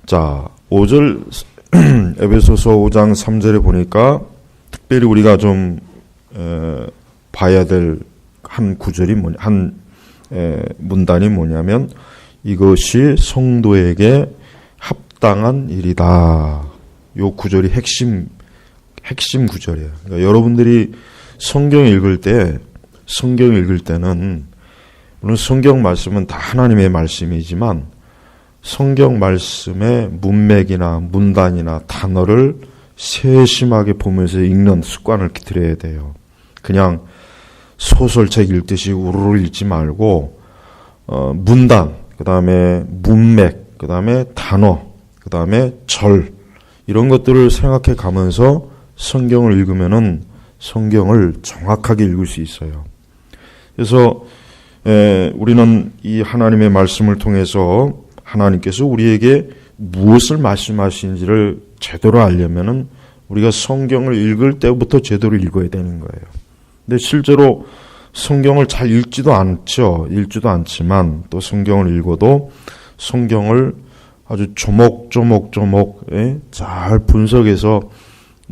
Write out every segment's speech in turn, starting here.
자, 5절 에베소서 5장 3절에 보니까 특별히 우리가 좀 봐야 될 한 구절이 문단이 뭐냐면 이것이 성도에게 합당한 일이다. 요 구절이 핵심 구절이에요. 그러니까 여러분들이 성경 읽을 때는 물론 성경 말씀은 다 하나님의 말씀이지만 성경 말씀의 문맥이나 문단이나 단어를 세심하게 보면서 읽는 습관을 들여야 돼요. 그냥 소설책 읽듯이 우르르 읽지 말고 문단, 그 다음에 문맥, 그 다음에 단어, 그 다음에 절 이런 것들을 생각해 가면서 성경을 읽으면은 성경을 정확하게 읽을 수 있어요. 그래서 우리는 이 하나님의 말씀을 통해서 하나님께서 우리에게 무엇을 말씀하시는지를 제대로 알려면은 우리가 성경을 읽을 때부터 제대로 읽어야 되는 거예요. 근데 실제로 성경을 잘 읽지도 않지만 또 성경을 읽어도 성경을 아주 조목조목 잘 분석해서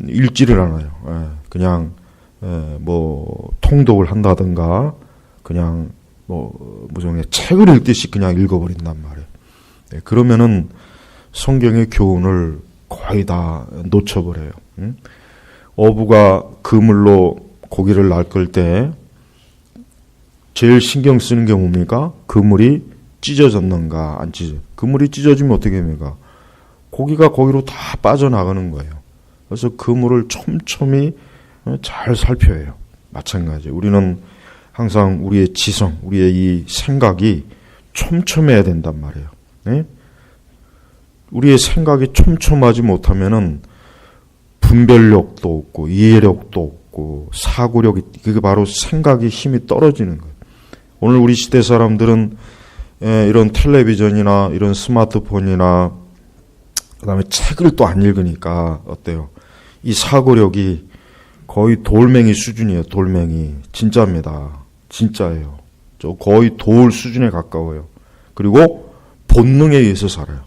읽지를 않아요. 그냥 뭐 통독을 한다든가 그냥 뭐 무정의 책을 읽듯이 그냥 읽어버린단 말이에요. 그러면은 성경의 교훈을 거의 다 놓쳐버려요. 어부가 그물로 고기를 낚을 때 제일 신경 쓰는 게 뭡니까? 그물이 찢어졌는가 안 찢어. 그물이 찢어지면 어떻게 됩니까? 고기가 거기로 다 빠져나가는 거예요. 그래서 그물을 촘촘히 잘 살펴야 해요. 마찬가지. 우리는 항상 우리의 지성, 우리의 이 생각이 촘촘해야 된단 말이에요. 네? 우리의 생각이 촘촘하지 못하면은 분별력도 없고 이해력도 없고 사고력이, 그게 바로 생각의 힘이 떨어지는 거예요. 오늘 우리 시대 사람들은 이런 텔레비전이나 이런 스마트폰이나 그다음에 책을 또 안 읽으니까 어때요? 이 사고력이 거의 돌멩이 수준이에요. 돌멩이. 진짜입니다. 진짜예요. 저 거의 돌 수준에 가까워요. 그리고 본능에 의해서 살아요.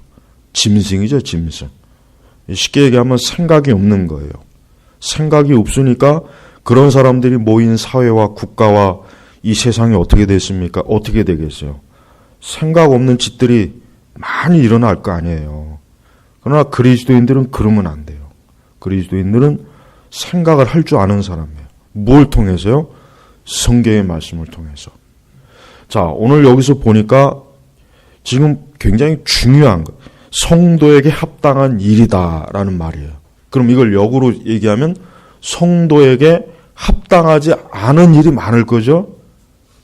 짐승이죠, 짐승. 쉽게 얘기하면 생각이 없는 거예요. 생각이 없으니까 그런 사람들이 모인 사회와 국가와 이 세상이 어떻게 됐습니까? 어떻게 되겠어요? 생각 없는 짓들이 많이 일어날 거 아니에요. 그러나 그리스도인들은 그러면 안 돼요. 그리스도인들은 생각을 할 줄 아는 사람이에요. 뭘 통해서요? 성경의 말씀을 통해서. 자, 오늘 여기서 보니까 지금 굉장히 중요한 거, 성도에게 합당한 일이다라는 말이에요. 그럼 이걸 역으로 얘기하면 성도에게 합당하지 않은 일이 많을 거죠?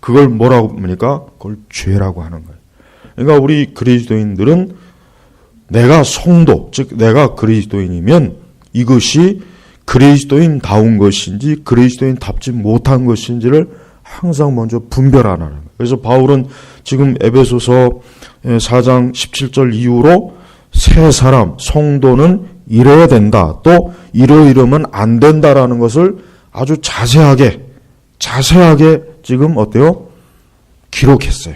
그걸 뭐라고 합니까? 그걸 죄라고 하는 거예요. 그러니까 우리 그리스도인들은 내가 성도, 즉 내가 그리스도인이면 이것이 그리스도인다운 것인지 그리스도인답지 못한 것인지를 항상 먼저 분별하는 거예요. 그래서 바울은 지금 에베소서 4장 17절 이후로 새 사람, 성도는 이래야 된다. 또 이러면 안 된다라는 것을 아주 자세하게 지금 어때요? 기록했어요.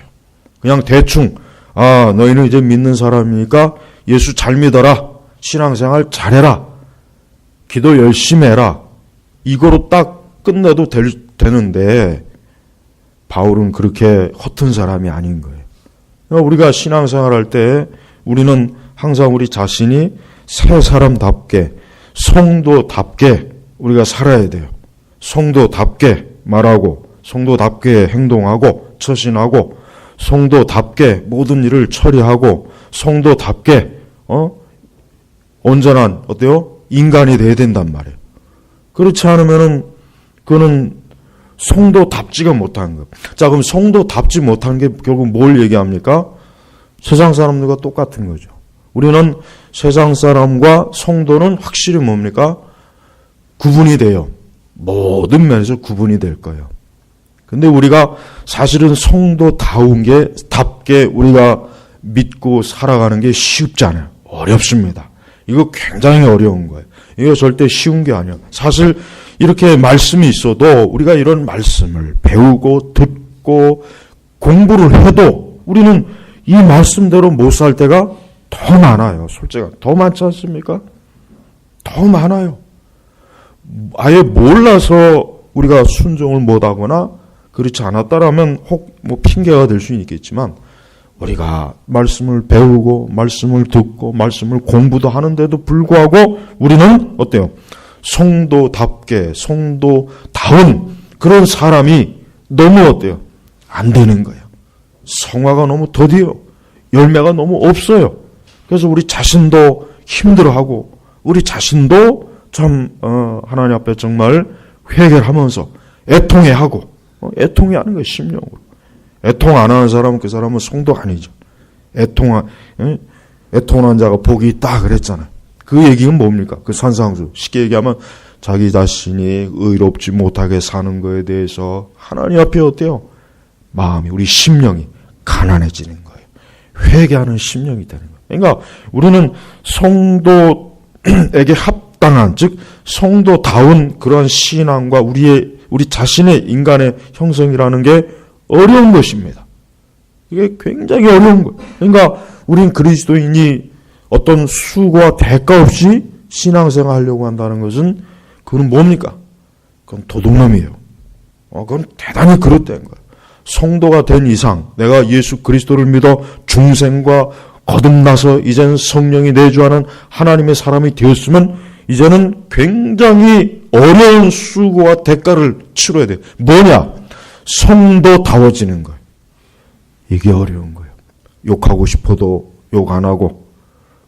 그냥 대충 너희는 이제 믿는 사람이니까 예수 잘 믿어라. 신앙생활 잘해라. 기도 열심히 해라. 이거로 딱 끝내도 되는데 바울은 그렇게 허튼 사람이 아닌 거예요. 그러니까 우리가 신앙생활할 때 우리는 항상 우리 자신이 새 사람답게 성도답게 우리가 살아야 돼요. 성도답게 말하고 성도답게 행동하고 처신하고 성도답게 모든 일을 처리하고 성도답게 온전한 어때요? 인간이 돼야 된단 말이에요. 그렇지 않으면은 그거는 성도답지가 못한 거예요. 자, 그럼 성도답지 못한 게 결국 뭘 얘기합니까? 세상 사람들과 똑같은 거죠. 우리는 세상 사람과 성도는 확실히 뭡니까? 구분이 돼요. 모든 면에서 구분이 될 거예요. 근데 우리가 사실은 성도다운 게 답게 우리가 믿고 살아가는 게 쉽지 않아요. 어렵습니다. 이거 굉장히 어려운 거예요. 이거 절대 쉬운 게 아니에요. 사실 이렇게 말씀이 있어도 우리가 이런 말씀을 배우고 듣고 공부를 해도 우리는 이 말씀대로 못 살 때가 더 많아요. 솔직히 더 많지 않습니까? 더 많아요. 아예 몰라서 우리가 순종을 못하거나 그렇지 않았다라면 혹 뭐 핑계가 될 수는 있겠지만, 우리가 말씀을 배우고 말씀을 듣고 말씀을 공부도 하는데도 불구하고 우리는 어때요? 성도답게 성도다운 그런 사람이 너무 어때요? 안 되는 거예요. 성화가 너무 더디요. 열매가 너무 없어요. 그래서 우리 자신도 힘들어하고 우리 자신도 참 하나님 앞에 정말 회개하면서 애통해하고 애통해하는 거예요. 심령으로. 애통 안 하는 사람은 그 사람은 성도 아니죠. 애통한 자가 복이 있다 그랬잖아요. 그 얘기는 뭡니까? 그 산상수. 쉽게 얘기하면 자기 자신이 의롭지 못하게 사는 거에 대해서 하나님 앞에 어때요? 마음이, 우리 심령이 가난해지는 거예요. 회개하는 심령이 되는 거예요. 그러니까 우리는 성도에게 합당한, 즉 성도다운 그런 신앙과 우리 자신의 인간의 형성이라는 게 어려운 것입니다. 이게 굉장히 어려운 거예요. 그러니까 우린 그리스도인이 어떤 수고와 대가 없이 신앙생활 하려고 한다는 것은 그건 뭡니까? 그건 도둑놈이에요. 그건 대단히 그릇된 거예요. 성도가 된 이상 내가 예수 그리스도를 믿어 중생과 거듭나서 이제는 성령이 내주하는 하나님의 사람이 되었으면 이제는 굉장히 어려운 수고와 대가를 치러야 돼요. 뭐냐? 성도다워지는 거예요. 이게 어려운 거예요. 욕하고 싶어도 욕 안 하고,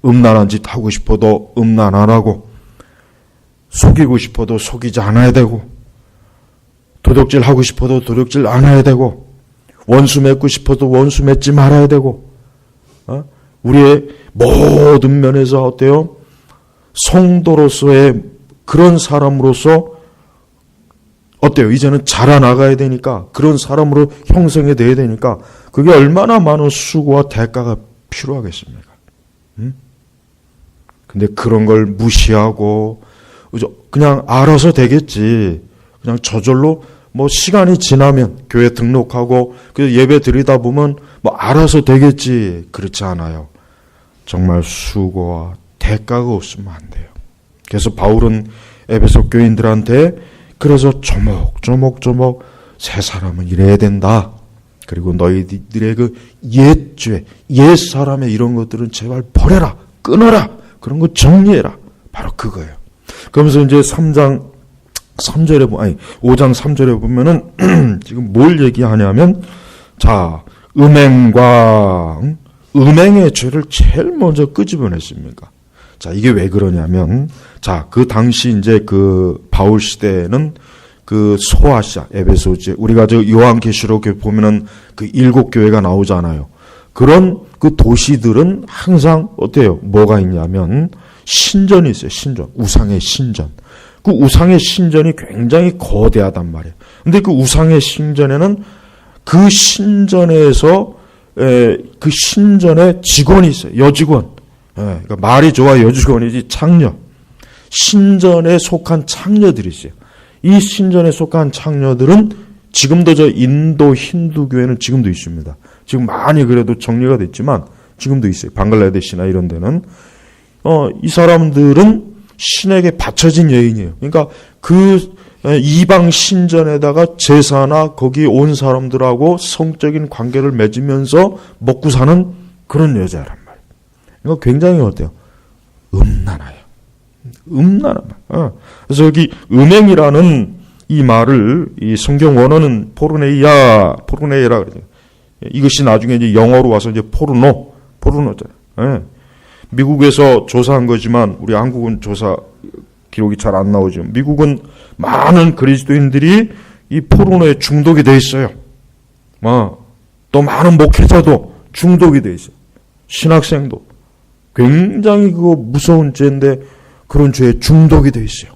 음란한 짓 하고 싶어도 음란 안 하고, 속이고 싶어도 속이지 않아야 되고, 도둑질 하고 싶어도 도둑질 안 해야 되고, 원수 맺고 싶어도 원수 맺지 말아야 되고, 우리의 모든 면에서 어때요? 성도로서의 그런 사람으로서 어때요? 이제는 자라나가야 되니까, 그런 사람으로 형성이 돼야 되니까 그게 얼마나 많은 수고와 대가가 필요하겠습니까? 근데 그런 걸 무시하고 그냥 알아서 되겠지, 그냥 저절로 뭐 시간이 지나면 교회 등록하고 그 예배 드리다 보면 뭐 알아서 되겠지, 그렇지 않아요. 정말 수고와 대가가 없으면 안 돼요. 그래서 바울은 에베소 교인들한테 그래서 조목조목 새 사람은 이래야 된다. 그리고 너희들의 그 옛죄, 옛사람의 이런 것들은 제발 버려라, 끊어라, 그런 거 정리해라. 바로 그거예요. 그러면서 이제 5장 3절에 보면은 지금 뭘 얘기하냐면, 자, 음행의 죄를 제일 먼저 끄집어냈습니까? 자, 이게 왜 그러냐면, 자, 그 당시 이제 그 바울 시대에는 그 소아시아, 에베소지, 우리가 저 요한계시록에 보면은 그 7교회가 나오잖아요. 그런 그 도시들은 항상 어때요? 뭐가 있냐면 신전이 있어요. 신전. 우상의 신전. 그 우상의 신전이 굉장히 거대하단 말이에요. 근데 그 우상의 신전에는 그 신전에서 그 신전에 직원이 있어요. 여직원. 그러니까 말이 좋아 여직원이지 창녀. 신전에 속한 창녀들이 있어요. 이 신전에 속한 창녀들은 지금도 저 인도 힌두교회는 지금도 있습니다. 지금 많이 그래도 정리가 됐지만 지금도 있어요. 방글라데시나 이런 데는. 이 사람들은 신에게 바쳐진 여인이에요. 그러니까 그 이방 신전에다가 제사나 거기 온 사람들하고 성적인 관계를 맺으면서 먹고 사는 그런 여자란 말이에요. 이거 굉장히 어때요? 음란해요. 음란한 말. 그래서 여기 음행이라는 이 말을 이 성경 원어는 포르네이라 그러죠. 이것이 나중에 이제 영어로 와서 이제 포르노잖아요. 미국에서 조사한 거지만 우리 한국은 조사 기록이 잘 안 나오죠. 미국은 많은 그리스도인들이 이 포르노에 중독이 돼 있어요. 또 많은 목회자도 중독이 돼 있어요. 신학생도 굉장히 그거 무서운 죄인데 그런 죄에 중독이 돼 있어요.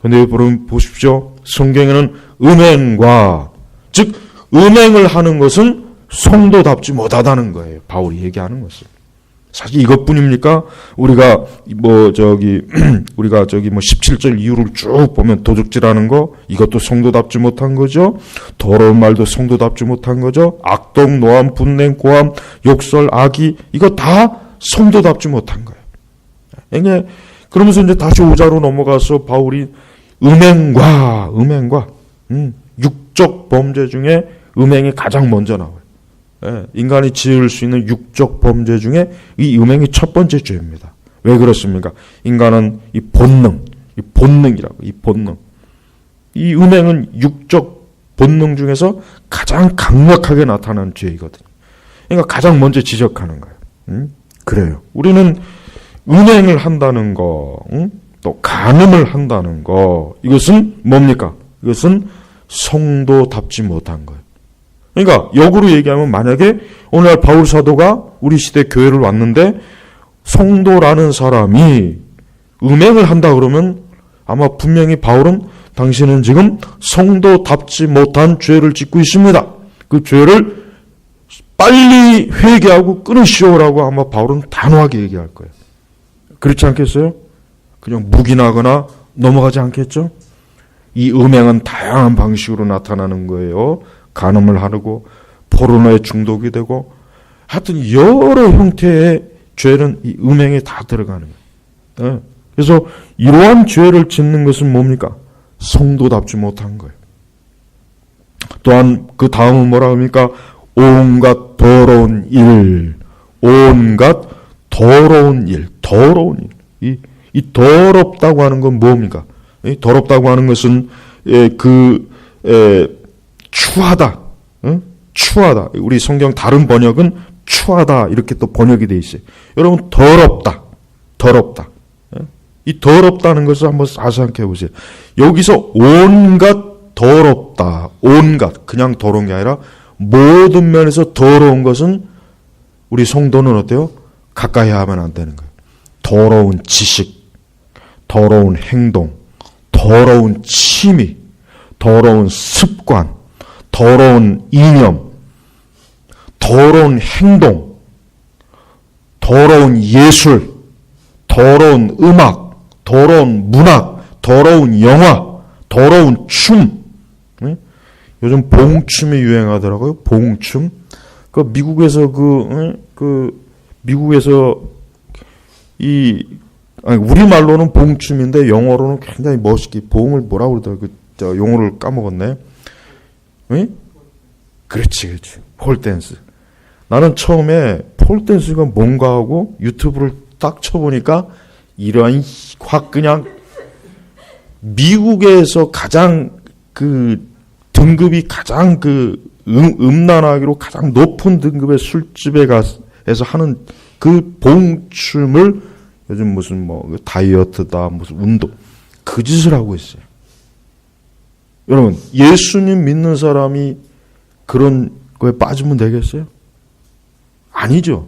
근데 보십시오. 성경에는 음행과, 즉 음행을 하는 것은 성도답지 못하다는 거예요. 바울이 얘기하는 것은. 사실 이것뿐입니까? 우리가 17절 이유를 쭉 보면 도둑질하는 거, 이것도 성도답지 못한 거죠. 더러운 말도 성도답지 못한 거죠. 악독, 노함, 분냉, 고함, 욕설, 악의, 이거 다 성도답지 못한 거예요. 이게 그러면서 이제 다시 5자로 넘어가서 바울이 음행과 육적 범죄 중에 음행이 가장 먼저 나와요. 인간이 지을 수 있는 육적 범죄 중에 이 음행이 첫 번째 죄입니다. 왜 그렇습니까? 인간은 이 본능이라고, 이 본능. 이 음행은 육적 본능 중에서 가장 강력하게 나타나는 죄이거든요. 그러니까 가장 먼저 지적하는 거예요. 그래요. 우리는 음행을 한다는 거, 또 간음을 한다는 거, 이것은 뭡니까? 이것은 성도답지 못한 거예요. 그러니까 역으로 얘기하면 만약에 오늘날 바울 사도가 우리 시대 교회를 왔는데 성도라는 사람이 음행을 한다 그러면 아마 분명히 바울은 당신은 지금 성도답지 못한 죄를 짓고 있습니다. 그 죄를 빨리 회개하고 끊으시오라고 아마 바울은 단호하게 얘기할 거예요. 그렇지 않겠어요? 그냥 묵인하거나 넘어가지 않겠죠? 이 음행은 다양한 방식으로 나타나는 거예요. 간음을 하고 포르노에 중독이 되고 하여튼 여러 형태의 죄는 이 음행에 다 들어가는 거예요. 그래서 이러한 죄를 짓는 것은 뭡니까? 성도답지 못한 거예요. 또한 그 다음은 뭐라 합니까? 온갖 더러운 일. 이 더럽다고 하는 건 뭡니까? 이 더럽다고 하는 것은 추하다. 추하다. 우리 성경 다른 번역은 추하다 이렇게 또 번역이 돼 있어요. 여러분 더럽다. 이 더럽다는 것을 한번 생각해 보세요. 여기서 온갖 더럽다. 온갖 그냥 더러운 게 아니라 모든 면에서 더러운 것은 우리 성도는 어때요? 가까이 하면 안 되는 거예요. 더러운 지식, 더러운 행동, 더러운 취미, 더러운 습관, 더러운 이념, 더러운 행동, 더러운 예술, 더러운 음악, 더러운 문학, 더러운 영화, 더러운 춤. 요즘 봉춤이 유행하더라고요. 봉춤. 미국에서 미국에서 우리말로는 봉춤인데 영어로는 굉장히 멋있게 봉을 뭐라고 그러더라고요. 용어를 까먹었네. 그렇지. 폴댄스. 나는 처음에 폴댄스가 뭔가 하고 유튜브를 딱 쳐보니까 이러한 확 그냥 미국에서 가장 등급이 가장 음란하기로 가장 높은 등급의 술집에 가서 하는 그 봉춤을 요즘 무슨 다이어트다 무슨 운동 그 짓을 하고 있어요. 여러분 예수님 믿는 사람이 그런 거에 빠지면 되겠어요? 아니죠.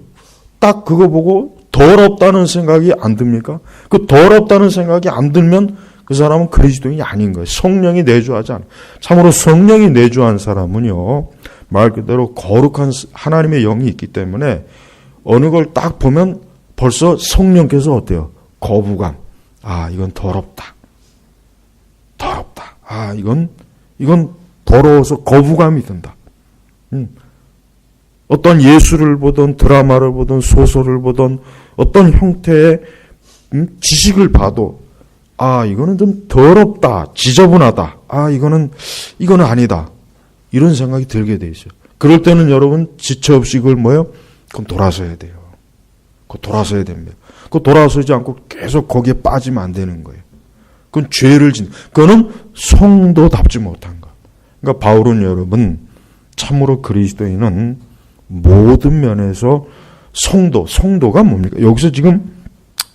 딱 그거 보고 더럽다는 생각이 안 듭니까? 그 더럽다는 생각이 안 들면 그 사람은 그리스도인이 아닌 거예요. 성령이 내주하지 않아요. 참으로 성령이 내주한 사람은요. 말 그대로 거룩한 하나님의 영이 있기 때문에 어느 걸 딱 보면 벌써 성령께서 어때요? 거부감. 이건 더럽다. 이건 더러워서 거부감이 든다. 어떤 예술을 보든 드라마를 보든 소설을 보든 어떤 형태의 지식을 봐도 이거는 좀 더럽다, 지저분하다. 이거는 아니다. 이런 생각이 들게 돼 있어요. 그럴 때는 여러분 지체 없이 그걸 그건 돌아서야 돼요. 그거 돌아서야 됩니다. 그거 돌아서지 않고 계속 거기에 빠지면 안 되는 거예요. 그건 죄를 그거는 성도답지 못한 거. 그러니까 바울은 여러분 참으로 그리스도인은 모든 면에서 성도가 뭡니까? 여기서 지금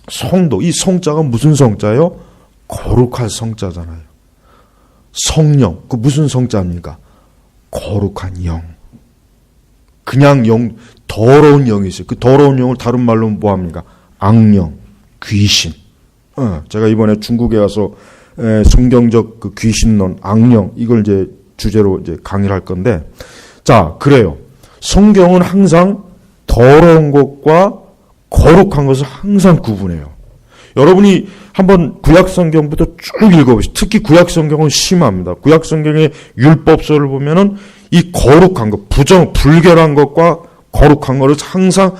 성도, 이 성자가 무슨 성자예요? 거룩한 성자잖아요. 성령, 그 무슨 성자입니까? 거룩한 영. 그냥 영, 더러운 영이 있어요. 그 더러운 영을 다른 말로 뭐합니까? 악령, 귀신. 제가 이번에 중국에 가서 성경적 그 귀신론, 악령, 이걸 이제 주제로 이제 강의를 할 건데, 자, 그래요. 성경은 항상 더러운 것과 거룩한 것을 항상 구분해요. 여러분이 한번 구약성경부터 쭉 읽어보시죠. 특히 구약성경은 심합니다. 구약성경의 율법서를 보면은 이 거룩한 것, 불결한 것과 거룩한 것을 항상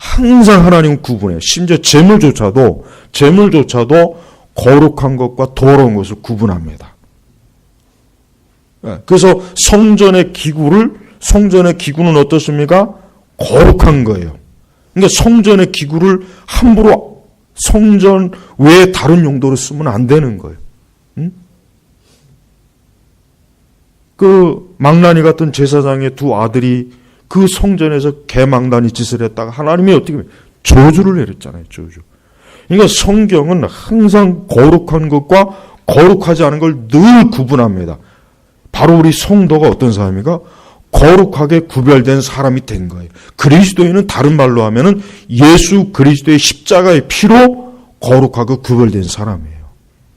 항상 하나님은 구분해요. 심지어 재물조차도 거룩한 것과 더러운 것을 구분합니다. 그래서 성전의 기구는 어떻습니까? 거룩한 거예요. 그러니까 성전의 기구를 함부로 성전 외에 다른 용도로 쓰면 안 되는 거예요. 그 망나니 같은 제사장의 두 아들이 그 성전에서 개망나니 짓을 했다가 하나님이 어떻게 저주를 내렸잖아요. 저주. 그러니까 성경은 항상 거룩한 것과 거룩하지 않은 걸 늘 구분합니다. 바로 우리 성도가 어떤 사람인가? 거룩하게 구별된 사람이 된 거예요. 그리스도인은 다른 말로 하면은 예수 그리스도의 십자가의 피로 거룩하고 구별된 사람이에요.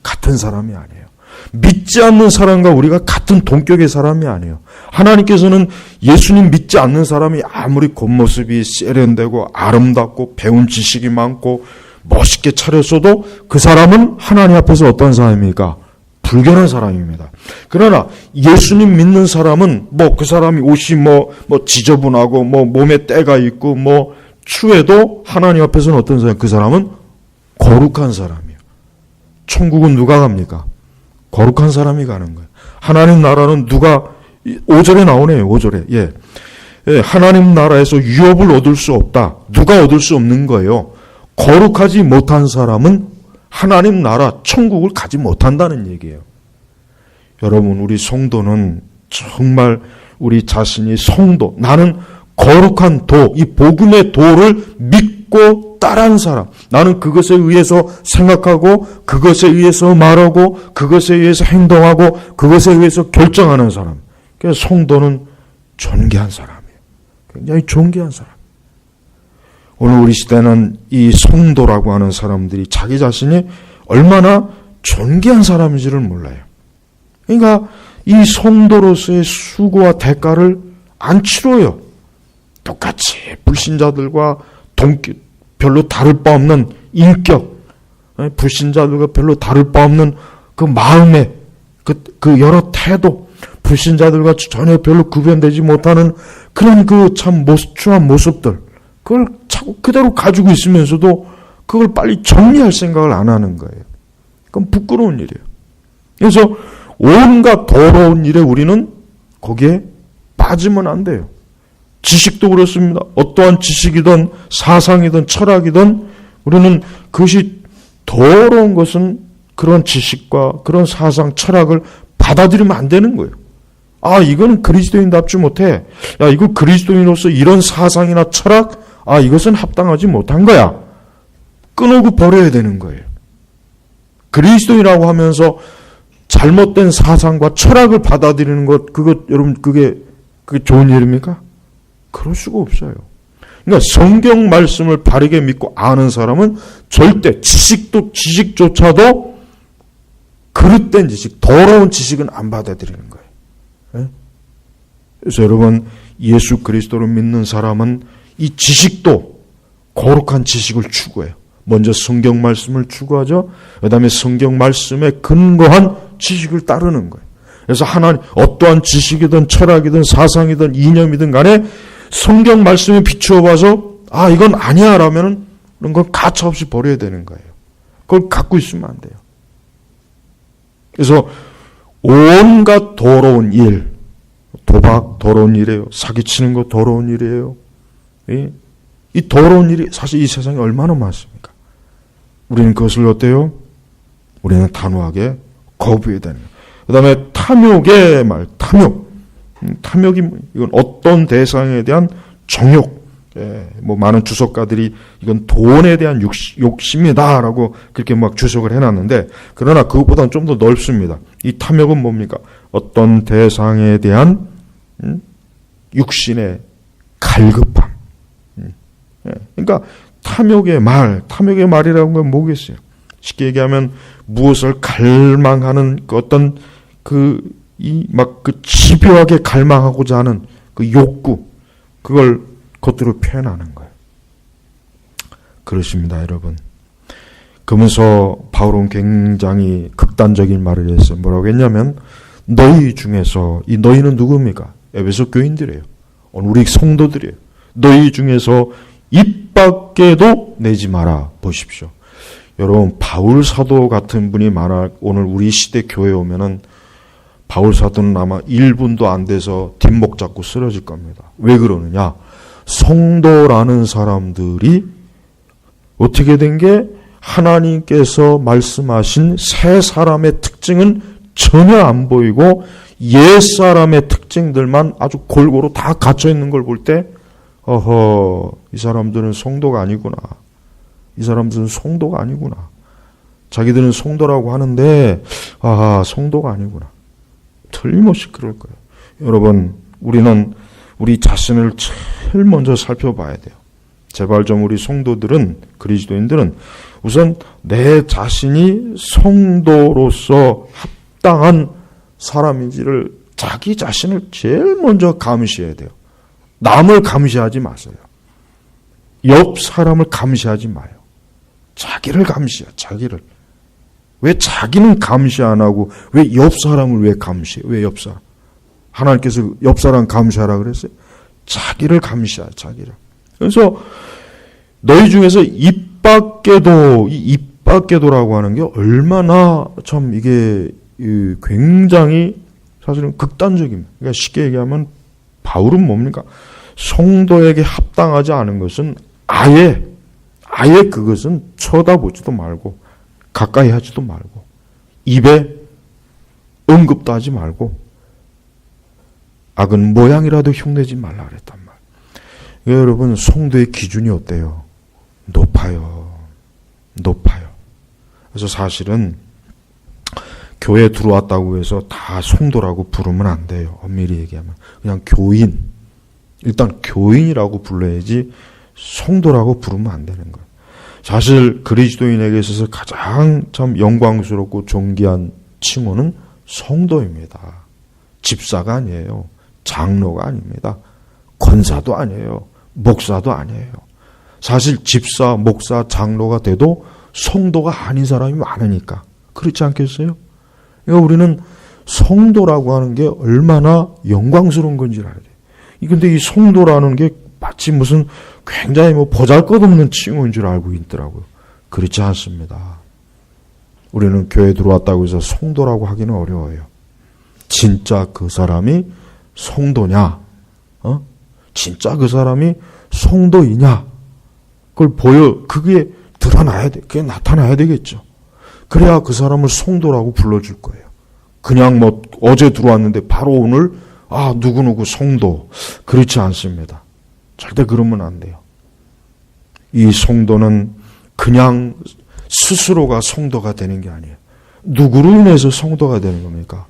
같은 사람이 아니에요. 믿지 않는 사람과 우리가 같은 동격의 사람이 아니에요. 하나님께서는 예수님 믿지 않는 사람이 아무리 겉모습이 세련되고 아름답고 배운 지식이 많고 멋있게 차렸어도 그 사람은 하나님 앞에서 어떤 사람입니까? 불결한 사람입니다. 그러나 예수님 믿는 사람은 그 사람이 옷이 지저분하고 몸에 때가 있고 추해도 하나님 앞에서는 어떤 사람? 그 사람은 거룩한 사람이에요. 천국은 누가 갑니까? 거룩한 사람이 가는 거예요. 하나님 나라는 5절에 나오네요. 5절에. 예. 하나님 나라에서 유업을 얻을 수 없다. 누가 얻을 수 없는 거예요. 거룩하지 못한 사람은 하나님 나라 천국을 가지 못한다는 얘기예요. 여러분, 우리 성도는 정말 우리 자신이 성도, 나는 거룩한 도, 이 복음의 도를 믿고 따르는 사람, 나는 그것에 의해서 생각하고 그것에 의해서 말하고 그것에 의해서 행동하고 그것에 의해서 결정하는 사람. 그래서 성도는 존귀한 사람이에요. 굉장히 존귀한 사람. 오늘 우리 시대는 이 성도라고 하는 사람들이 자기 자신이 얼마나 존귀한 사람인지를 몰라요. 그러니까 이 성도로서의 수고와 대가를 안 치러요. 똑같이 불신자들과 별로 다를 바 없는 인격, 불신자들과 별로 다를 바 없는 그 마음의 그 여러 태도, 불신자들과 전혀 별로 구별되지 못하는 그런 그 참 추한 모습들, 그걸 자꾸 그대로 가지고 있으면서도 그걸 빨리 정리할 생각을 안 하는 거예요. 그건 부끄러운 일이에요. 그래서 온갖 더러운 일에 우리는 거기에 빠지면 안 돼요. 지식도 그렇습니다. 어떠한 지식이든 사상이든 철학이든 우리는 그것이 더러운 것은 그런 지식과 그런 사상, 철학을 받아들이면 안 되는 거예요. 이거는 그리스도인답지 못해. 이거 그리스도인으로서 이런 사상이나 철학, 이것은 합당하지 못한 거야. 끊고 버려야 되는 거예요. 그리스도인이라고 하면서 잘못된 사상과 철학을 받아들이는 것, 여러분, 그게 좋은 일입니까? 그럴 수가 없어요. 그러니까 성경 말씀을 바르게 믿고 아는 사람은 절대 지식조차도 그릇된 지식, 더러운 지식은 안 받아들이는 거예요. 그래서 여러분, 예수 그리스도를 믿는 사람은 이 지식도 거룩한 지식을 추구해요. 먼저 성경 말씀을 추구하죠. 그 다음에 성경 말씀에 근거한 지식을 따르는 거예요. 그래서 하나님, 어떠한 지식이든 철학이든 사상이든 이념이든 간에 성경 말씀에 비추어 봐서 이건 아니야 라면은 그런 건 가차없이 버려야 되는 거예요. 그걸 갖고 있으면 안 돼요. 그래서 온갖 더러운 일, 도박 더러운 일이에요. 사기치는 거 더러운 일이에요. 이 더러운 일이 사실 이 세상에 얼마나 많습니까? 우리는 그것을 어때요? 우리는 단호하게 거부해야 되는 거예요. 그 다음에 탐욕의 말, 탐욕이 이건 어떤 대상에 대한 정욕, 많은 주석가들이 이건 돈에 대한 욕심이다라고 그렇게 막 주석을 해놨는데, 그러나 그것보다는 좀 더 넓습니다. 이 탐욕은 뭡니까? 어떤 대상에 대한 육신의 갈급함. 그러니까 탐욕의 말이라는 건 뭐겠어요? 쉽게 얘기하면 무엇을 갈망하는 어떤 집요하게 갈망하고자 하는 그 욕구, 그걸 겉으로 표현하는 거예요. 그렇습니다, 여러분. 그러면서 바울은 굉장히 극단적인 말을 했어요. 뭐라고 했냐면, 너희 중에서, 이 너희는 누굽니까? 에베소 교인들이에요. 오늘 우리 성도들이에요. 너희 중에서 입 밖에도 내지 마라. 보십시오. 여러분, 바울 사도 같은 분이 오늘 우리 시대 교회에 오면은 바울 사도는 아마 1분도 안 돼서 뒷목 잡고 쓰러질 겁니다. 왜 그러느냐? 성도라는 사람들이 어떻게 된 게 하나님께서 말씀하신 새 사람의 특징은 전혀 안 보이고 옛 사람의 특징들만 아주 골고루 다 갇혀 있는 걸 볼 때, 이 사람들은 성도가 아니구나. 이 사람들은 성도가 아니구나. 자기들은 성도라고 하는데, 성도가 아니구나. 틀림없이 그럴 거예요. 여러분, 우리는 우리 자신을 제일 먼저 살펴봐야 돼요. 제발 좀 우리 성도들은, 그리스도인들은 우선 내 자신이 성도로서 합당한 사람인지를 자기 자신을 제일 먼저 감시해야 돼요. 남을 감시하지 마세요. 옆 사람을 감시하지 마요. 자기를 감시해요. 자기를. 왜 자기는 감시 안 하고 왜 옆 사람을 왜 감시해? 왜 옆 사람? 하나님께서 옆 사람 감시하라 그랬어요? 자기를 감시하라. 자기를. 그래서 너희 중에서 입 밖에도라고 하는 게 얼마나 참 이게 굉장히 사실은 극단적입니다. 그러니까 쉽게 얘기하면 바울은 뭡니까? 성도에게 합당하지 않은 것은 아예 그것은 쳐다보지도 말고 가까이 하지도 말고 입에 언급도 하지 말고 악은 모양이라도 흉내지 말라 그랬단 말이에요. 여러분, 성도의 기준이 어때요? 높아요. 그래서 사실은 교회에 들어왔다고 해서 다 성도라고 부르면 안 돼요. 엄밀히 얘기하면. 그냥 교인. 일단 교인이라고 불러야지 성도라고 부르면 안 되는 거예요. 사실 그리스도인에게 있어서 가장 참 영광스럽고 존귀한 칭호는 성도입니다. 집사가 아니에요. 장로가 아닙니다. 권사도 아니에요. 목사도 아니에요. 사실 집사, 목사, 장로가 돼도 성도가 아닌 사람이 많으니까. 그렇지 않겠어요? 그러니까 우리는 성도라고 하는 게 얼마나 영광스러운 건지 알아야 돼요. 근데 이 성도라는 게 마치 무슨 굉장히 보잘것없는 칭호인 줄 알고 있더라고요. 그렇지 않습니다. 우리는 교회에 들어왔다고 해서 성도라고 하기는 어려워요. 진짜 그 사람이 성도냐? 진짜 그 사람이 성도이냐? 그게 드러나야 돼. 그게 나타나야 되겠죠. 그래야 그 사람을 성도라고 불러줄 거예요. 그냥 어제 들어왔는데 바로 오늘 누구누구 성도. 그렇지 않습니다. 절대 그러면 안 돼요. 이 성도는 그냥 스스로가 성도가 되는 게 아니에요. 누구로 인해서 성도가 되는 겁니까?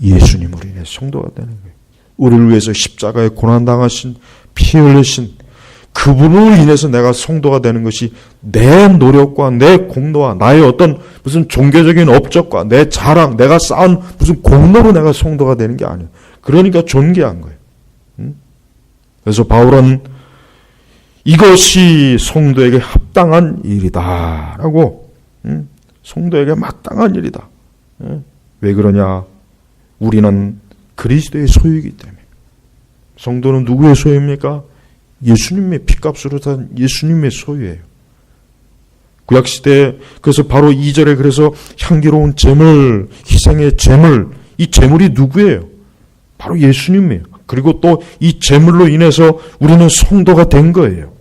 예수님으로 인해서 성도가 되는 거예요. 우리를 위해서 십자가에 고난당하신, 피 흘리신 그분으로 인해서 내가 성도가 되는 것이 내 노력과 내 공로와 나의 어떤 무슨 종교적인 업적과 내 자랑, 내가 쌓은 무슨 공로로 내가 성도가 되는 게 아니에요. 그러니까 존귀한 거예요. 그래서 바울은 이것이 성도에게 합당한 일이다라고, 성도에게 마땅한 일이다. 왜 그러냐? 우리는 그리스도의 소유이기 때문에. 성도는 누구의 소유입니까? 예수님의 피값으로 산 예수님의 소유예요. 구약시대에 그래서 바로 2절에 그래서 향기로운 제물, 희생의 제물, 이 제물이 누구예요? 바로 예수님이에요. 그리고 또 이 제물로 인해서 우리는 성도가 된 거예요.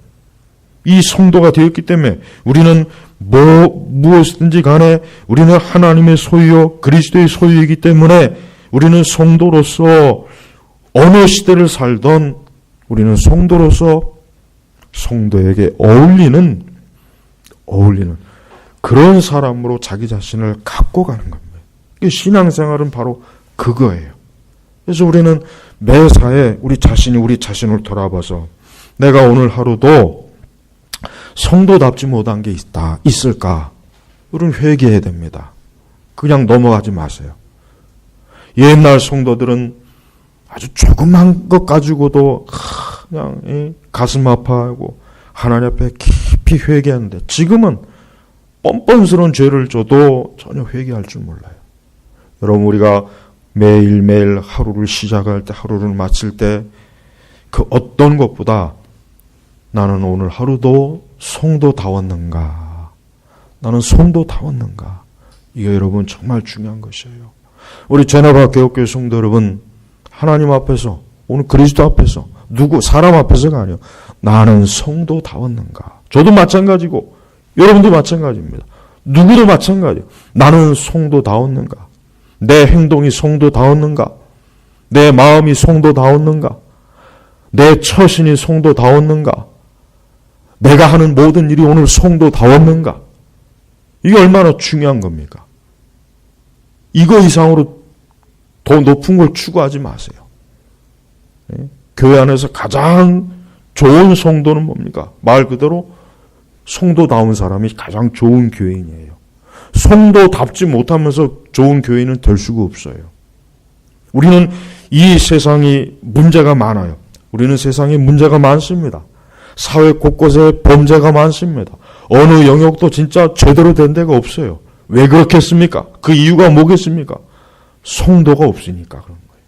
이 성도가 되었기 때문에 우리는 무엇이든지 간에 우리는 하나님의 소유요 그리스도의 소유이기 때문에 우리는 성도로서 어느 시대를 살던 우리는 성도로서 성도에게 어울리는 그런 사람으로 자기 자신을 갖고 가는 겁니다. 신앙생활은 바로 그거예요. 그래서 우리는 매사에 우리 자신을 돌아봐서 내가 오늘 하루도 성도답지 못한 게 있을까? 우리는 회개해야 됩니다. 그냥 넘어가지 마세요. 옛날 성도들은 아주 조그만 것 가지고도 그냥 가슴 아파하고 하나님 앞에 깊이 회개하는데 지금은 뻔뻔스러운 죄를 져도 전혀 회개할 줄 몰라요. 여러분, 우리가 매일매일 하루를 시작할 때, 하루를 마칠 때 그 어떤 것보다 나는 오늘 하루도 성도다웠는가? 나는 성도다웠는가? 이게 여러분 정말 중요한 것이에요. 우리 제나바 개혁교회 성도 여러분, 하나님 앞에서, 오늘 그리스도 앞에서, 사람 앞에서가 아니요. 나는 성도다웠는가? 저도 마찬가지고 여러분도 마찬가지입니다. 누구도 마찬가지예요. 나는 성도다웠는가? 내 행동이 성도다웠는가? 내 마음이 성도다웠는가? 내 처신이 성도다웠는가? 내가 하는 모든 일이 오늘 성도다웠는가? 이게 얼마나 중요한 겁니까? 이거 이상으로 더 높은 걸 추구하지 마세요. 교회 안에서 가장 좋은 성도는 뭡니까? 말 그대로 성도다운 사람이 가장 좋은 교인이에요. 성도답지 못하면서 좋은 교인은 될 수가 없어요. 우리는 이 세상이 문제가 많아요. 우리는 세상에 문제가 많습니다. 사회 곳곳에 범죄가 많습니다. 어느 영역도 진짜 제대로 된 데가 없어요. 왜 그렇겠습니까? 그 이유가 뭐겠습니까? 성도가 없으니까 그런 거예요.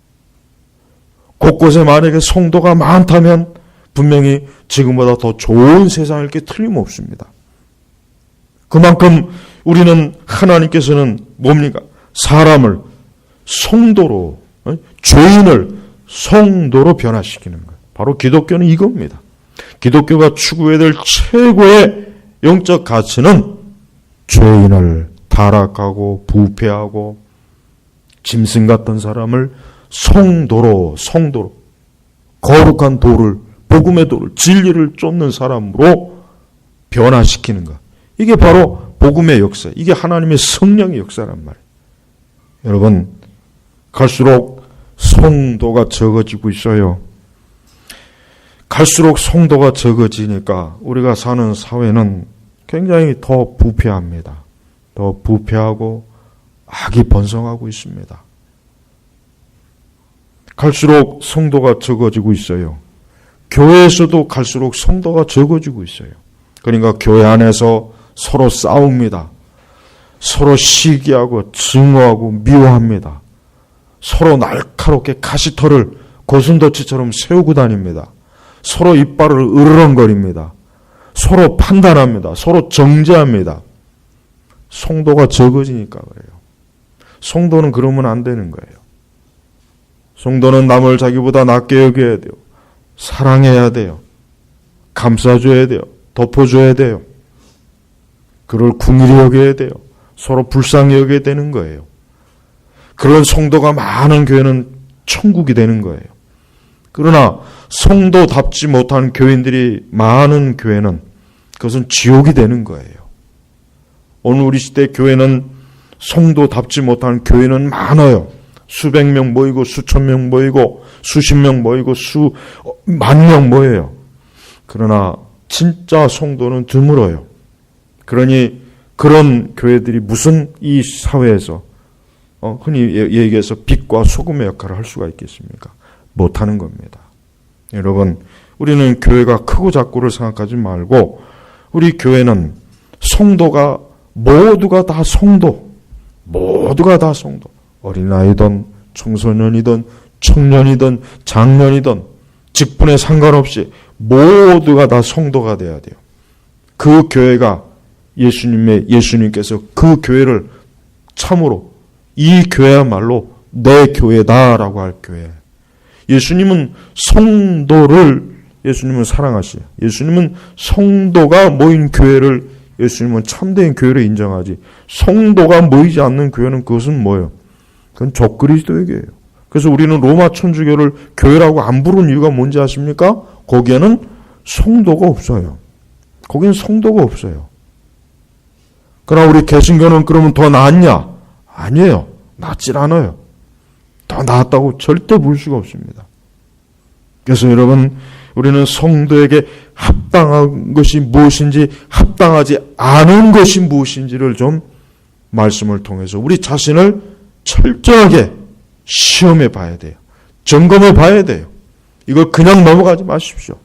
곳곳에 만약에 성도가 많다면 분명히 지금보다 더 좋은 세상일 게 틀림없습니다. 그만큼 우리는 하나님께서는 뭡니까? 사람을 성도로, 죄인을 성도로 변화시키는 거예요. 바로 기독교는 이겁니다. 기독교가 추구해야 될 최고의 영적 가치는 죄인을 타락하고 부패하고 짐승 같은 사람을 성도로 거룩한 도를, 복음의 도를, 진리를 쫓는 사람으로 변화시키는 것. 이게 바로 복음의 역사, 이게 하나님의 성령의 역사란 말이에요. 여러분, 갈수록 성도가 적어지고 있어요. 갈수록 성도가 적어지니까 우리가 사는 사회는 굉장히 더 부패합니다. 더 부패하고 악이 번성하고 있습니다. 갈수록 성도가 적어지고 있어요. 교회에서도 갈수록 성도가 적어지고 있어요. 그러니까 교회 안에서 서로 싸웁니다. 서로 시기하고 증오하고 미워합니다. 서로 날카롭게 가시털을 고슴도치처럼 세우고 다닙니다. 서로 이빨을 으르렁거립니다. 서로 판단합니다. 서로 정죄합니다. 성도가 적어지니까 그래요. 성도는 그러면 안 되는 거예요. 성도는 남을 자기보다 낮게 여겨야 돼요. 사랑해야 돼요. 감싸줘야 돼요. 덮어줘야 돼요. 그를 궁일히 여겨야 돼요. 서로 불쌍히 여겨야 되는 거예요. 그런 성도가 많은 교회는 천국이 되는 거예요. 그러나 성도답지 못한 교인들이 많은 교회는 그것은 지옥이 되는 거예요. 오늘 우리 시대 교회는 성도답지 못한 교회는 많아요. 수백 명 모이고 수천 명 모이고 수십 명 모이고 수만 명 모여요. 그러나 진짜 성도는 드물어요. 그러니 그런 교회들이 무슨 이 사회에서 흔히 얘기해서 빛과 소금의 역할을 할 수가 있겠습니까? 못하는 겁니다. 여러분, 우리는 교회가 크고 작고를 생각하지 말고 우리 교회는 성도가 모두가 다 성도, 모두가 다 성도. 어린아이든 청소년이든 청년이든 장년이든 직분에 상관없이 모두가 다 성도가 돼야 돼요. 그 교회가 예수님께서 그 교회를 참으로 이 교회야말로 내 교회다라고 할 교회. 예수님은 예수님은 사랑하시요. 예수님은 성도가 모인 교회를 예수님은 참된 교회를 인정하지. 성도가 모이지 않는 교회는 그것은 뭐예요? 그건 적그리스도에게예요. 그래서 우리는 로마 천주교를 교회라고 안 부르는 이유가 뭔지 아십니까? 거기에는 성도가 없어요. 거기는 성도가 없어요. 그러나 우리 개신교는 그러면 더 낫냐? 아니에요. 낫질 않아요. 더 낫다고 절대 볼 수가 없습니다. 그래서 여러분, 우리는 성도에게 합당한 것이 무엇인지, 합당하지 않은 것이 무엇인지를 좀 말씀을 통해서 우리 자신을 철저하게 시험해 봐야 돼요. 점검해 봐야 돼요. 이걸 그냥 넘어가지 마십시오.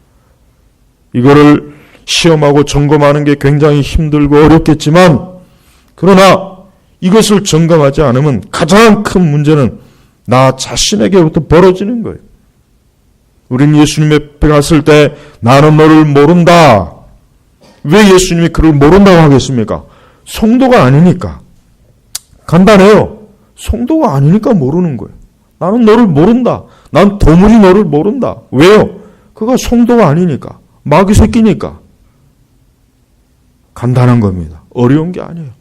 이거를 시험하고 점검하는 게 굉장히 힘들고 어렵겠지만, 그러나 이것을 점검하지 않으면 가장 큰 문제는 나 자신에게부터 벌어지는 거예요. 우린 예수님 앞에 갔을 때 나는 너를 모른다. 왜 예수님이 그를 모른다고 하겠습니까? 성도가 아니니까. 간단해요. 성도가 아니니까 모르는 거예요. 나는 너를 모른다. 난 도무지 너를 모른다. 왜요? 그가 성도가 아니니까. 마귀 새끼니까. 간단한 겁니다. 어려운 게 아니에요.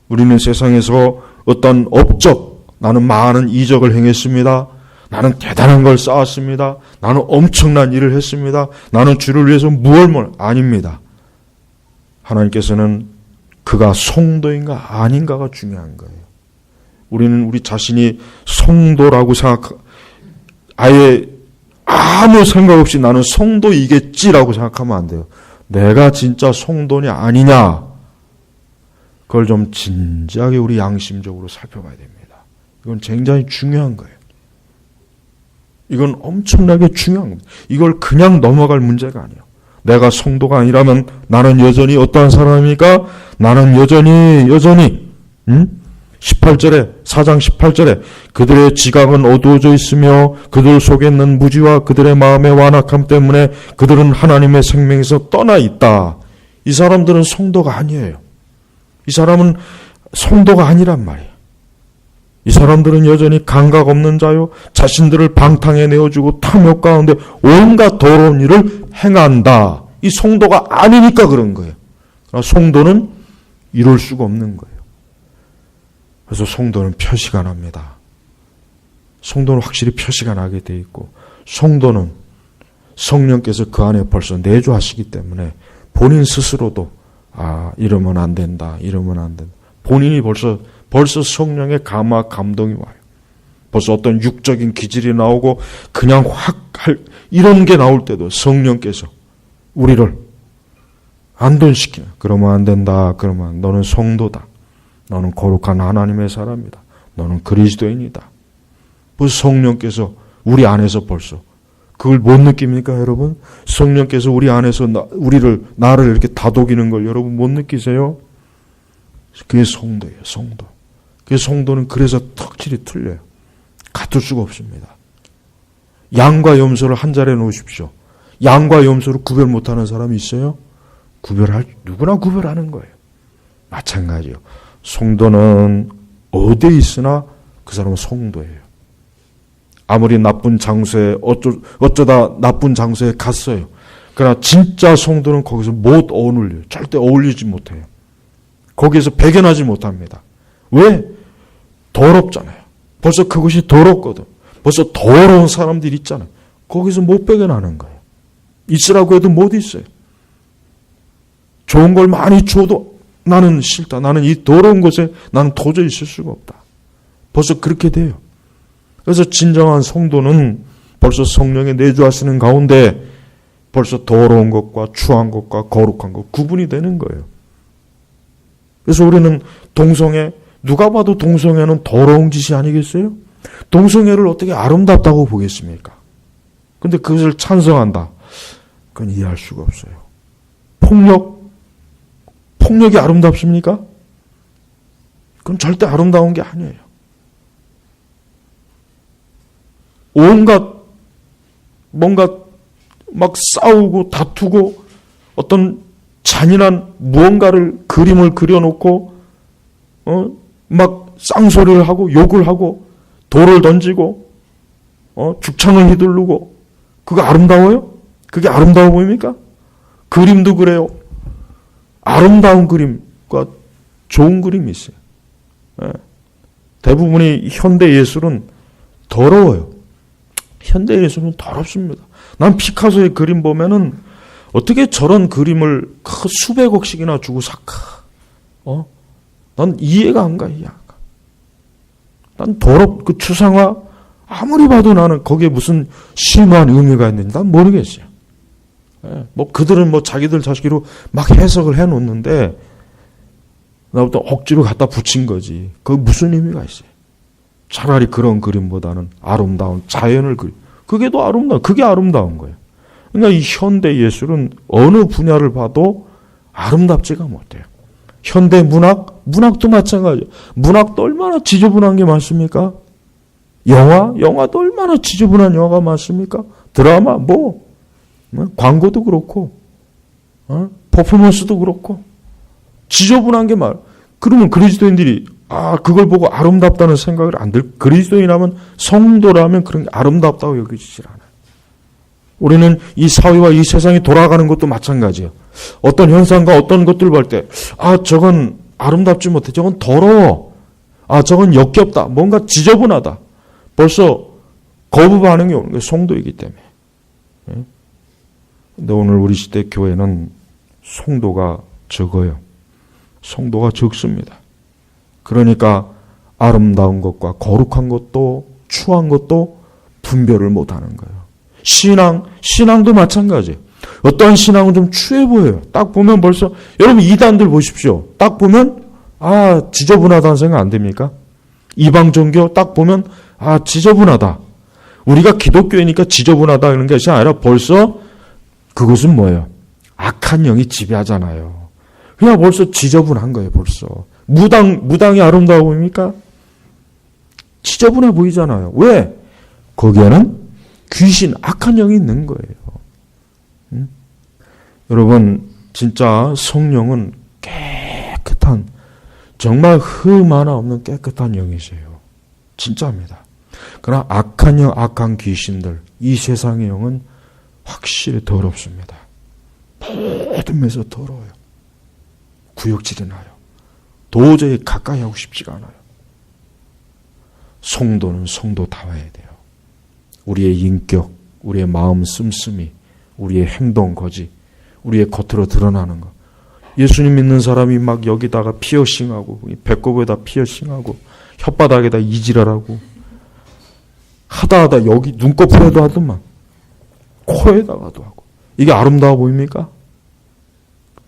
우리는 세상에서 어떤 업적, 나는 많은 이적을 행했습니다. 나는 대단한 걸 쌓았습니다. 나는 엄청난 일을 했습니다. 나는 주를 위해서 무얼 아닙니다. 하나님께서는 그가 성도인가 아닌가가 중요한 거예요. 우리는 우리 자신이 성도라고 아예 아무 생각 없이 나는 성도이겠지라고 생각하면 안 돼요. 내가 진짜 성도냐 아니냐, 그걸 좀 진지하게 우리 양심적으로 살펴봐야 됩니다. 이건 굉장히 중요한 거예요. 이건 엄청나게 중요한 겁니다. 이걸 그냥 넘어갈 문제가 아니에요. 내가 성도가 아니라면 나는 여전히 어떠한 사람입니까? 나는 여전히 18절에 4장 18절에 그들의 지각은 어두워져 있으며 그들 속에 있는 무지와 그들의 마음의 완악함 때문에 그들은 하나님의 생명에서 떠나 있다. 이 사람들은 성도가 아니에요. 이 사람은 성도가 아니란 말이에요. 이 사람들은 여전히 감각 없는 자요, 자신들을 방탕에 내어주고 탐욕 가운데 온갖 더러운 일을 행한다. 이 성도가 아니니까 그런 거예요. 성도는 이룰 수가 없는 거예요. 그래서 성도는 표시가 납니다. 성도는 확실히 표시가 나게 돼 있고, 성도는 성령께서 그 안에 벌써 내주하시기 때문에 본인 스스로도 이러면 안 된다, 이러면 안 된다. 본인이 벌써 성령의 감동이 와요. 벌써 어떤 육적인 기질이 나오고 그냥 이런 게 나올 때도 성령께서 우리를 안돈시키는, 그러면 안 된다, 그러면 너는 성도다. 너는 거룩한 하나님의 사람이다. 너는 그리스도인이다. 벌써 성령께서 우리 안에서 벌써 그걸 못 느낍니까, 여러분? 성령께서 우리 안에서 나를 이렇게 다독이는 걸 여러분 못 느끼세요? 그게 성도예요, 성도. 그 성도는 그래서 확실히 틀려요. 같을 수가 없습니다. 양과 염소를 한 자리에 놓으십시오. 양과 염소를 구별 못하는 사람이 있어요? 누구나 구별하는 거예요. 마찬가지요. 성도는 어디에 있으나 그 사람은 성도예요. 아무리 나쁜 장소에 어쩌다 나쁜 장소에 갔어요. 그러나 진짜 성도는 거기서 못 어울려요. 절대 어울리지 못해요. 거기에서 배견하지 못합니다. 왜? 더럽잖아요. 벌써 그것이 더럽거든. 벌써 더러운 사람들이 있잖아요. 거기서 못 배견하는 거예요. 있으라고 해도 못 있어요. 좋은 걸 많이 줘도 나는 싫다. 나는 이 더러운 곳에 나는 도저히 있을 수가 없다. 벌써 그렇게 돼요. 그래서 진정한 성도는 벌써 성령의 내주하시는 가운데 벌써 더러운 것과 추한 것과 거룩한 것 구분이 되는 거예요. 그래서 우리는 동성애, 누가 봐도 동성애는 더러운 짓이 아니겠어요? 동성애를 어떻게 아름답다고 보겠습니까? 근데 그것을 찬성한다. 그건 이해할 수가 없어요. 폭력이 아름답습니까? 그건 절대 아름다운 게 아니에요. 온갖 뭔가 막 싸우고 다투고 어떤 잔인한 무언가를 그림을 그려놓고 막 쌍소리를 하고 욕을 하고 돌을 던지고 죽창을 휘두르고 그거 아름다워요? 그게 아름다워 보입니까? 그림도 그래요. 아름다운 그림과 좋은 그림이 있어요. 대부분이 현대 예술은 더러워요. 현대 예술은 더럽습니다. 난 피카소의 그림 보면은 어떻게 저런 그림을 수백억씩이나 주고 살까? 난 이해가 안 가, 난 그 추상화 아무리 봐도 나는 거기에 무슨 심오한 의미가 있는지 난 모르겠어요. 뭐 그들은 뭐 자기들 자식으로 막 해석을 해놓는데 나부터 억지로 갖다 붙인 거지. 그게 무슨 의미가 있어요? 차라리 그런 그림보다는 아름다운 자연을 그게 더 그게 아름다운 거예요. 그러니까 이 현대 예술은 어느 분야를 봐도 아름답지가 못해요. 현대 문학도 마찬가지예요. 문학도 얼마나 지저분한 게 많습니까? 영화도 얼마나 지저분한 영화가 많습니까? 드라마, 광고도 그렇고, 퍼포먼스도 그렇고, 지저분한 게 그러면 그리스도인들이, 그걸 보고 아름답다는 생각을 안 들, 그리스도인이라면, 성도라면 그런 게 아름답다고 여겨지질 않아요. 우리는 이 사회와 이 세상이 돌아가는 것도 마찬가지예요. 어떤 현상과 어떤 것들을 볼 때, 저건 아름답지 못해. 저건 더러워. 저건 역겹다. 뭔가 지저분하다. 벌써 거부 반응이 오는 거예요. 성도이기 때문에. 근데 오늘 우리 시대 교회는 성도가 적어요. 성도가 적습니다. 그러니까 아름다운 것과 거룩한 것도 추한 것도 분별을 못하는 거예요. 신앙도 마찬가지예요. 어떠한 신앙은 좀 추해 보여요. 딱 보면 벌써 여러분 이단들 보십시오. 딱 보면 지저분하다는 생각 안 됩니까? 이방 종교 딱 보면 지저분하다. 우리가 기독교이니까 지저분하다 이런 것이 아니라 벌써 그것은 뭐예요? 악한 영이 지배하잖아요. 그냥 벌써 지저분한 거예요. 벌써 무당이 아름다워 보입니까? 지저분해 보이잖아요. 왜? 거기에는 귀신, 악한 영이 있는 거예요. 여러분 진짜 성령은 깨끗한, 정말 흠 하나 없는 깨끗한 영이세요. 진짜입니다. 그러나 악한 영, 악한 귀신들, 이 세상의 영은 확실히 더럽습니다. 모든 면에서 더러워요. 구역질이 나요. 도저히 가까이 하고 싶지가 않아요. 성도는 성도다워야 돼요. 우리의 인격, 우리의 마음 씀씀이, 우리의 행동 거지, 우리의 겉으로 드러나는 것. 예수님 믿는 사람이 막 여기다가 피어싱하고, 배꼽에다 피어싱하고, 혓바닥에다 이지랄하고, 하다 여기 눈꺼풀에도 하더만, 코에다가도 하고. 이게 아름다워 보입니까?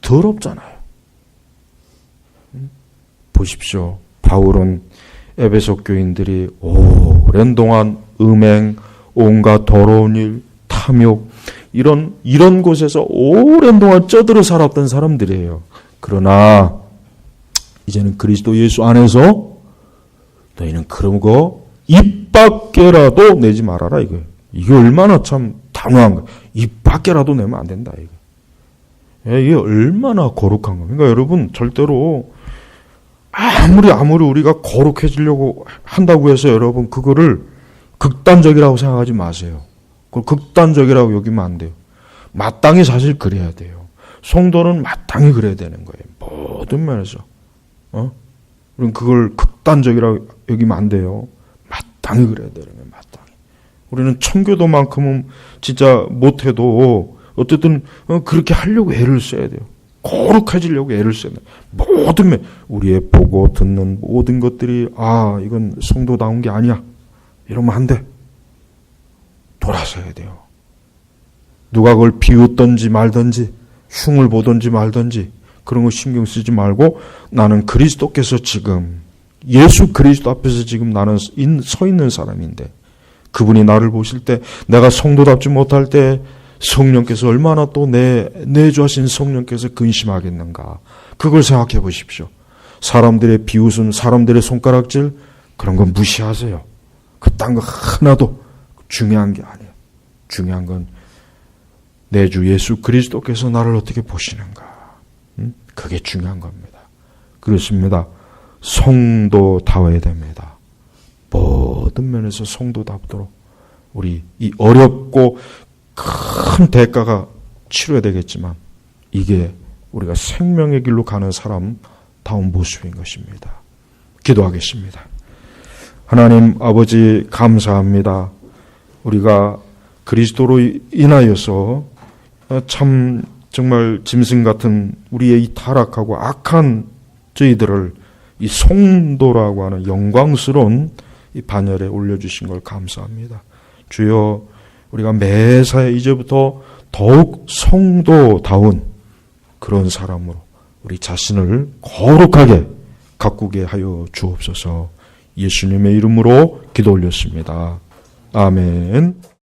더럽잖아요. 보십시오. 바울은 에베소 교인들이 오랜 동안 음행, 온갖 더러운 일, 탐욕, 이런 곳에서 오랜 동안 쩌들어 살았던 사람들이에요. 그러나 이제는 그리스도 예수 안에서 너희는 그런 거 입 밖에라도 내지 말아라 이거예요. 이게 얼마나 참 단호한 거예요. 입 밖에라도 내면 안 된다 이거. 이게 얼마나 거룩한 겁니까? 그러니까 여러분 절대로 아무리 우리가 거룩해지려고 한다고 해서 여러분 그거를 극단적이라고 생각하지 마세요. 그걸 극단적이라고 여기면 안 돼요. 마땅히 사실 그래야 돼요. 성도는 마땅히 그래야 되는 거예요. 모든 면에서. 그럼 그걸 극단적이라고 여기면 안 돼요. 마땅히 그래야 되는 거예요. 마땅히. 우리는 청교도만큼은 진짜 못해도 어쨌든 그렇게 하려고 애를 써야 돼요. 거룩해지려고 애를 써야 돼요. 모든 면, 우리의 보고 듣는 모든 것들이 이건 성도다운 게 아니야. 이러면 안 돼. 돌아서야 돼요. 누가 그걸 비웃던지 말던지 흉을 보던지 말던지 그런 거 신경 쓰지 말고 나는 그리스도께서 지금 예수 그리스도 앞에서 지금 나는 서 있는 사람인데 그분이 나를 보실 때 내가 성도답지 못할 때 성령께서 얼마나 또 내주하신 성령께서 근심하겠는가. 그걸 생각해 보십시오. 사람들의 비웃음, 사람들의 손가락질 그런 건 무시하세요. 그딴 거 하나도 중요한 게 아니에요. 중요한 건 내 주 예수 그리스도께서 나를 어떻게 보시는가. 그게 중요한 겁니다. 그렇습니다. 성도다워야 됩니다. 모든 면에서 성도답도록 우리 이 어렵고 큰 대가가 치러야 되겠지만 이게 우리가 생명의 길로 가는 사람다운 모습인 것입니다. 기도하겠습니다. 하나님 아버지 감사합니다. 우리가 그리스도로 인하여서 참 정말 짐승 같은 우리의 이 타락하고 악한 저희들을 이 성도라고 하는 영광스러운 이 반열에 올려주신 걸 감사합니다. 주여 우리가 매사에 이제부터 더욱 성도다운 그런 사람으로 우리 자신을 거룩하게 가꾸게 하여 주옵소서. 예수님의 이름으로 기도 올렸습니다. 아멘.